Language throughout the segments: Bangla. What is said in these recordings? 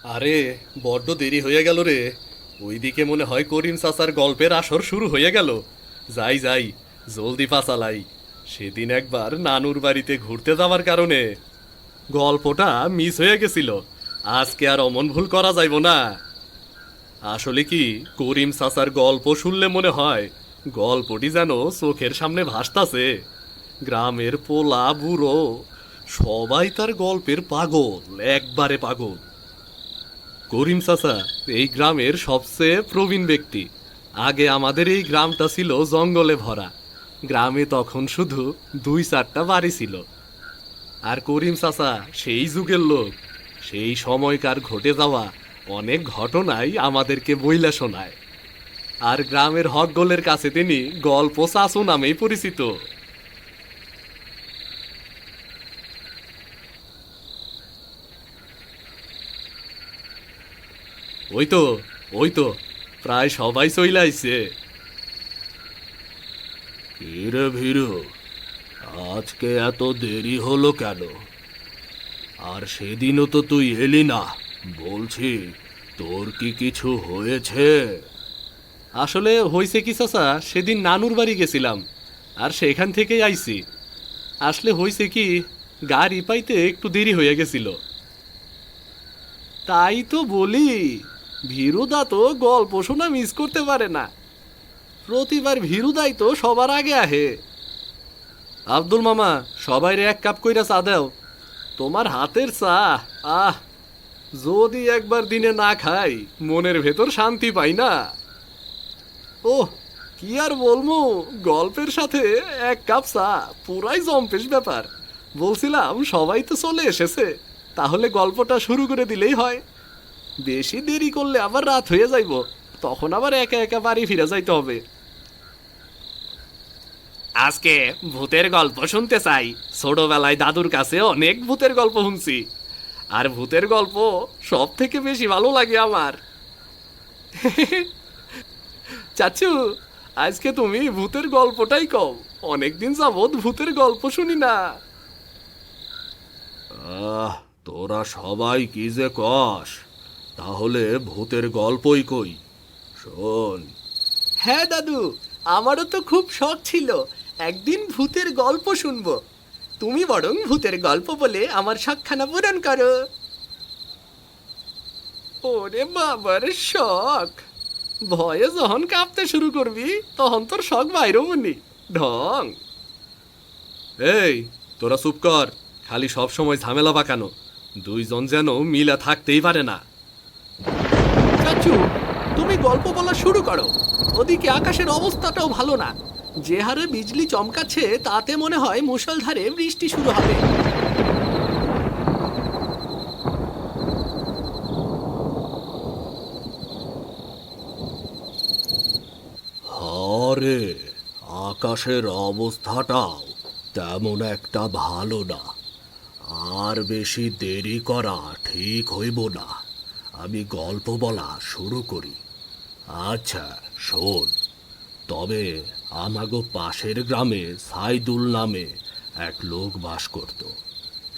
আরে, বড্ড দেরি হয়ে গেল রে। ওইদিকে মনে হয় করিম চাচার গল্পের আসর শুরু হয়ে গেল। যাই যাই, জলদি পাচালাই। সেদিন একবার নানুর বাড়িতে ঘুরতে যাওয়ার কারণে গল্পটা মিস হয়ে গেছিল। আজকে আর অমন ভুল করা যাইব না। আসলে কি, করিম চাচার গল্প শুনলে মনে হয় গল্পটি যেন চোখের সামনে ভাসতাছে। গ্রামের পোলা বুড়ো সবাই তার গল্পের পাগল, একবারে পাগল। করিম চাচা এই গ্রামের সবচেয়ে প্রবীণ ব্যক্তি। আগে আমাদের এই গ্রামটা ছিল জঙ্গলে ভরা। গ্রামে তখন শুধু 2-4টা বাড়ি ছিল। আর করিম চাচা সেই যুগের লোক। সেই সময়কার ঘটে যাওয়া অনেক ঘটনাই আমাদেরকে বইলা শোনায়। আর গ্রামের হকগোলের কাছে তিনি গল্প চাচু নামেই পরিচিত। ওই তো, ওই তো, প্রায় সবাই চইলা আইছে। কিরে ভীরু, আজকে এত দেরি হলো কেন? আর সেদিনও তো তুই এলি না। বলছি, তোর কি কিছু হয়েছে? আসলে হইছে কি চাচা, সেদিন নানুর বাড়ি গেছিলাম, আর সেখান থেকেই আইছি। আসলে হইছে কি, গাড়ি পাইতে একটু দেরি হয়ে গেছিল। তাই তো বলি, ভীরুদা তো গল্প শোনা মিস করতে পারে না। প্রতিবার ভীরুদাই তো সবার আগে আহে। আব্দুল মামা, সবাইরে 1 কাপ কইরা চা দাও। তোমার হাতের চা, আহ, যদি একবার দিনে না খাই মনের ভেতর শান্তি পাই না। ওহ, কি আর বলবো, গল্পের সাথে 1 কাপ চা পুরাই জম্পেশ ব্যাপার। বলছিলাম সবাই তো চলে এসেছে, তাহলে গল্পটা শুরু করে দিলেই হয়। বেশি দেরি করলে আবার রাত হয়ে যাইব, তখন আবার একা একা বাড়ি ফিরে যাইতে হবে। আজকে ভূতের গল্প শুনতে চাই। ছোটবেলায় দাদুর কাছে অনেক ভূতের গল্প শুনছি, আর ভূতের গল্প সব থেকে বেশি ভালো লাগে আমার। চাচু, আজকে তুমি ভূতের গল্পটাই কও। অনেকদিন যাবৎ ভূতের গল্প শুনি না। আহ, তোরা সবাই কি যে কস! তাহলে ভূতের গল্পই কই, শোন। হ্যাঁ দাদু, আমারও তো খুব শখ ছিল একদিন ভূতের গল্প শুনবো। তুমি বরং ভূতের গল্প বলে আমার শখখানা পূরণ করো। ওরে বাবার শখ! ভয়ে যখন কাঁপতে শুরু করবি তখন তোর শখ বাইরও মনি ঢং। এই, তোরা চুপ কর। খালি সব সময় ঝামেলা পাকানো। দুইজন যেন মিলা থাকতেই পারে না। চাচু, তুমি গল্প বলা শুরু করো। ওদিকে আকাশের অবস্থাটাও ভালো না। যে হারে বিজলি চমকাচ্ছে তাতে মনে হয় মুষলধারে বৃষ্টি শুরু হবে। হরে, আকাশের অবস্থাটাও তেমন একটা ভালো না। আর বেশি দেরি করা ঠিক হইব না। আমি গল্প বলা শুরু করি। আচ্ছা, শোন। তবে আমাগো পাশের গ্রামে সাইদুল নামে এক লোক বাস করত।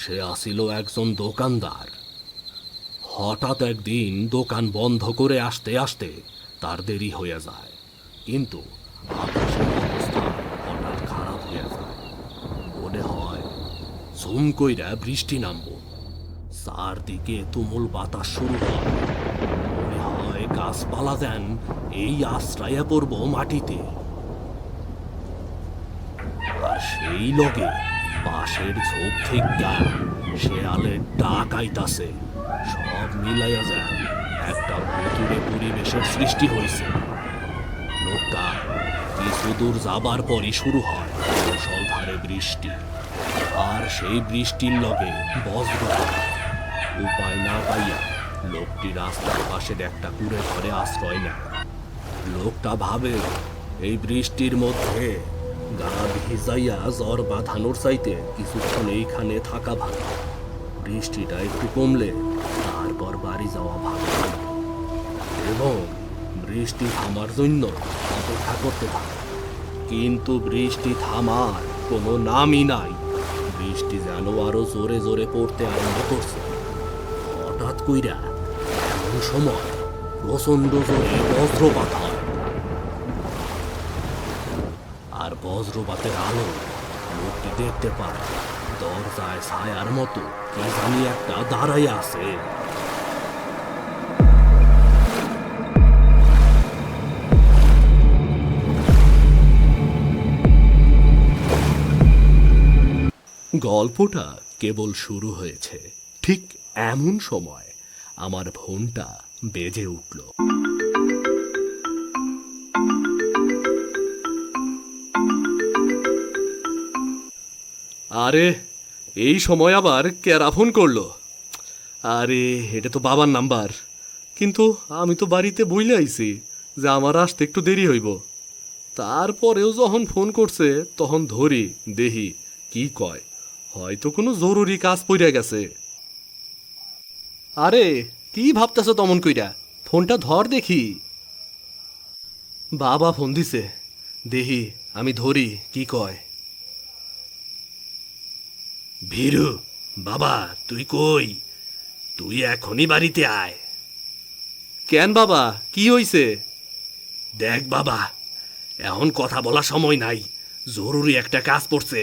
সে আসিল একজন দোকানদার। হঠাৎ একদিন দোকান বন্ধ করে আসতে আসতে তার দেরি হয়ে যায়। কিন্তু আকাশের অবস্থা হঠাৎ খারাপ হয়ে যায়। মনে হয় ঝুম কইরা বৃষ্টি নামবো। চারদিকে তুমুল বাতাস শুরু হয়। মনে হয় গাছপালা যেন এই আশ্রয়ে পড়ব মাটিতে। আর সেই লগে পাশের ঝোপ থেকে শেয়ালের ডাক আইতাছে। সব মিলাইয়া যায় একটা ভুতুড়ে পরিবেশের সৃষ্টি হয়েছে। লোকটা কিছু দূর যাবার পরই শুরু হয় মুষলধারে বৃষ্টি। আর সেই বৃষ্টির লগে বজ্রপাত। উপায় না পাইয়া লোকটি রাস্তার পাশের একটা কুঁড়ে ঘরে আশ্রয় নেয়। লোকটা ভাবে এই বৃষ্টির মধ্যে গা ভিজাইয়া জ্বর বাঁধানোর চাইতে কিছুক্ষণ এইখানে থাকা ভালো। বৃষ্টিটা একটু কমলে তারপর বাড়ি যাওয়া ভালো। এবং বৃষ্টি থামার জন্য অপেক্ষা করতে থাকে। কিন্তু বৃষ্টি থামার কোনো নামই নাই। বৃষ্টি যেন আরো জোরে জোরে পড়তে আরম্ভ করছে। হঠাৎ কইরা এমন সময় প্রচণ্ড জোরে বজ্রপাত হয়। আর বজ্রপাতের আলো লোকটি দেখতে পায় দরজায় ছায়ার মতো কে জানি একটা দাঁড়াই আছে। গল্পটা কেবল শুরু হয়েছে। ঠিক এমন সময় আমার ফোনটা বেজে উঠল। আরে এই সময় আবার কেরা ফোন করলো? আরে এটা তো বাবার নাম্বার, কিন্তু আমি তো বাড়িতে বইলে আইছি যে আমার আসতে একটু দেরি হইব। তারপরেও যখন ফোন করছে তখন ধরি দেহি কি কয়, হয়তো কোনো জরুরি কাজ পড়ে গেছে। আরে কি ভাবতেছ তমন কইরা? ফোনটা ধর দেখি। বাবা ফোন দিছে, দেহি আমি ধরি কি কয়। ভীরু, বাবা তুই কই? তুই এখনই বাড়িতে আয়। কেন বাবা, কি হইছে? দেখ বাবা, এখন কথা বলা সময় নাই, জরুরি একটা কাজ পড়ছে।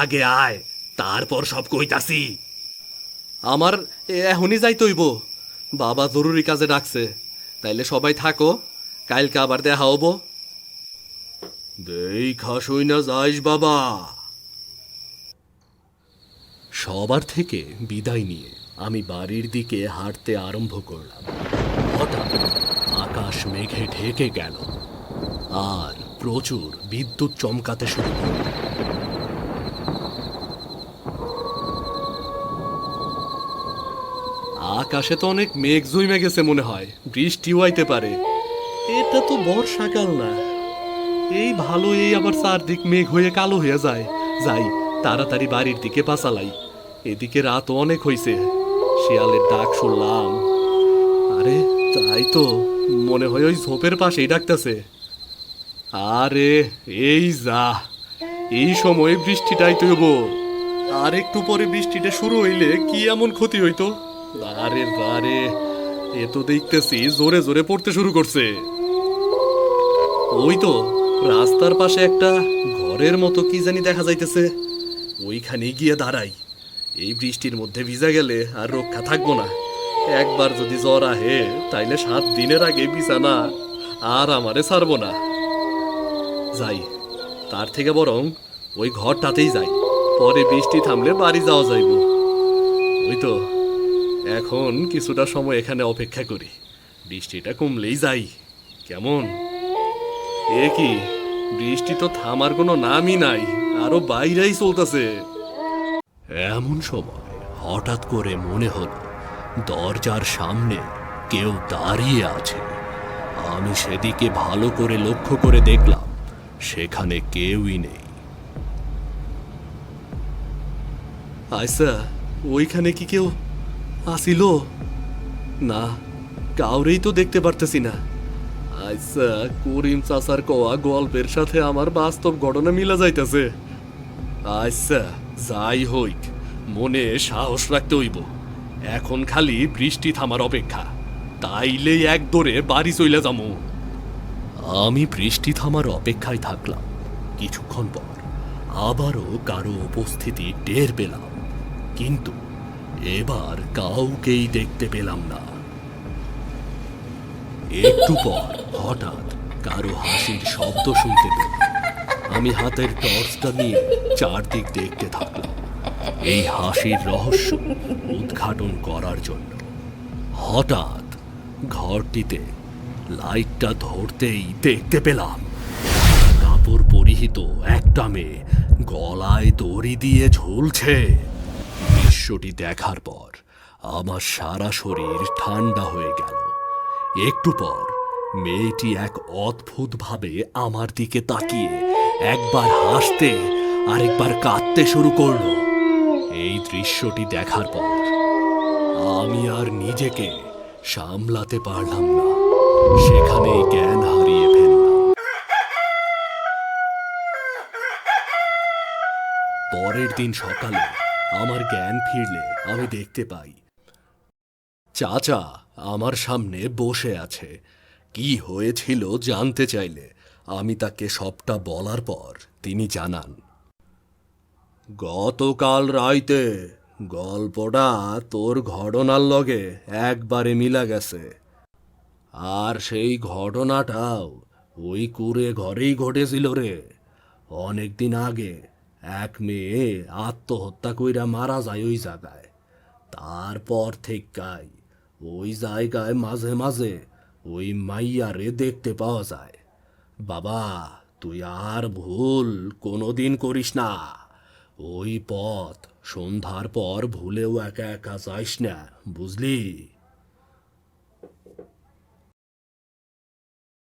আগে আয়, তারপর সব কইতাছি। আমার এখনই যাইতে হইব। বাবা জরুরি কাজে ডাকছে, তাইলে সবাই থাকো, কালকে আবার দেখা হবো। দেখা শুই না যাইস বাবা। সবার থেকে বিদায় নিয়ে আমি বাড়ির দিকে হাঁটতে আরম্ভ করলাম। হঠাৎ আকাশ মেঘে ঢেকে গেল আর প্রচুর বিদ্যুৎ চমকাতে শুরু করল। আকাশে তো অনেক মেঘ জমে গেছে, মনে হয় বৃষ্টিও আইতে পারে। এটা তো বর্ষাকাল না। এই ভালো, এই আবার চারদিক মেঘ হয়ে কালো হয়ে যায়। যাই তাড়াতাড়ি বাড়ির দিকে পাচালাই, এদিকে রাতও অনেক হইছে। শিয়ালের ডাক শুনলাম। আরে তাই তো, মনে হয় ওই ঝোপের পাশেই ডাকতেছে। আরে এই যা, এই সময়ে বৃষ্টিটাই তো হবো। আর একটু পরে বৃষ্টিটা শুরু হইলে কি এমন ক্ষতি হইতো? আরে বারে, এ তো দেখতেছি জোরে জোরে পড়তে শুরু করছে। ওই তো রাস্তার পাশে একটা ঘরের মতো কি জানি দেখা যাইতেছে, ওইখানে গিয়ে দাঁড়াই। এই বৃষ্টির মধ্যে ভিজা গেলে আর রক্ষা থাকবো না। একবার যদি জ্বর আহে তাইলে 7 দিনের আগে বিছানা আর আমারে ছাড়বো না। যাই, তার থেকে বরং ওই ঘরটাতেই যাই, পরে বৃষ্টি থামলে বাড়ি যাওয়া যাইব। ওই তো এখন কিছুটা সময় এখানে অপেক্ষা করি, বৃষ্টিটা কমলেই যাই। কেমন? এ কি, বৃষ্টি তো থামার কোনো নামই নাই, আরো বাইরেই চলতেছে। এমন সময় হঠাৎ করে মনে হলো দরজার সামনে কেউ দাঁড়িয়ে আছে। আমি সেদিকে ভালো করে লক্ষ্য করে দেখলাম, সেখানে কেউই নেই। আচ্ছা, ওইখানে কি কেউ আসিল? না, কাউরেই তো দেখতে পারতেছি না। আচ্ছা, করিম চাচার কওয়া গল্পের সাথে আমার বাস্তব ঘটনা মিলা যাইতেছে। আচ্ছা, যাই হইক, মনে সাহস রাখতে হইব। এখন খালি বৃষ্টি থামার অপেক্ষা, তাইলেই এক দৌড়ে বাড়ি চইলা যামু। আমি বৃষ্টি থামার অপেক্ষায় থাকলাম। কিছুক্ষণ পর আবারও কারো উপস্থিতি টের পেলাম, কিন্তু এবার কাউকেই দেখতে পেলাম না। একটু পর হঠাৎ কারো হাসির শব্দ শুনতে পেলাম। আমি হাতের টর্চটা নিয়ে চারদিক দেখতে থাকলাম এই হাসির রহস্য উদ্ঘাটন করার জন্য। হঠাৎ ঘরটিতে লাইটটা ধরতেই দেখতে পেলাম কাপড় পরিহিত একটা মেয়ে গলায় দড়ি দিয়ে ঝুলছে। দৃশ্যটি দেখার পর আমার সারা শরীর ঠান্ডা হয়ে গেল। একটু পর মেয়েটি এক অদ্ভুত ভাবে আমার দিকে তাকিয়ে একবার হাসতে আরেকবার কাঁদতে শুরু করলো। এই দৃশ্যটি দেখার পর আমি আর নিজেকে সামলাতে পারলাম না, সেখানেই জ্ঞান হারিয়ে ফেললাম। পরের দিন সকালে আমার জ্ঞান ফিরলে আমি দেখতে পাই চাচা আমার সামনে বসে আছে। কি হয়েছিল জানতে চাইলে আমি তাকে সবটা বলার পর তিনি জানান, গতকাল রাইতে গল্পটা তোর ঘটনার লগে একবারে মিলা গেছে। আর সেই ঘটনাটাও ওই কুঁড়ে ঘরেই ঘটেছিল রে। অনেকদিন আগে এক মেয়ে আত্মহত্যা কইরা মারা যায় ওই জায়গায়। তারপর থেকেই ওই জায়গায় মাঝে মাঝে ওই মাইয়ারে দেখতে পাওয়া যায়। বাবা, তুই আর ভুল কোনোদিন করিস না। ওই পথ সন্ধ্যার পর ভুলেও একা একা যাইস না, বুঝলি?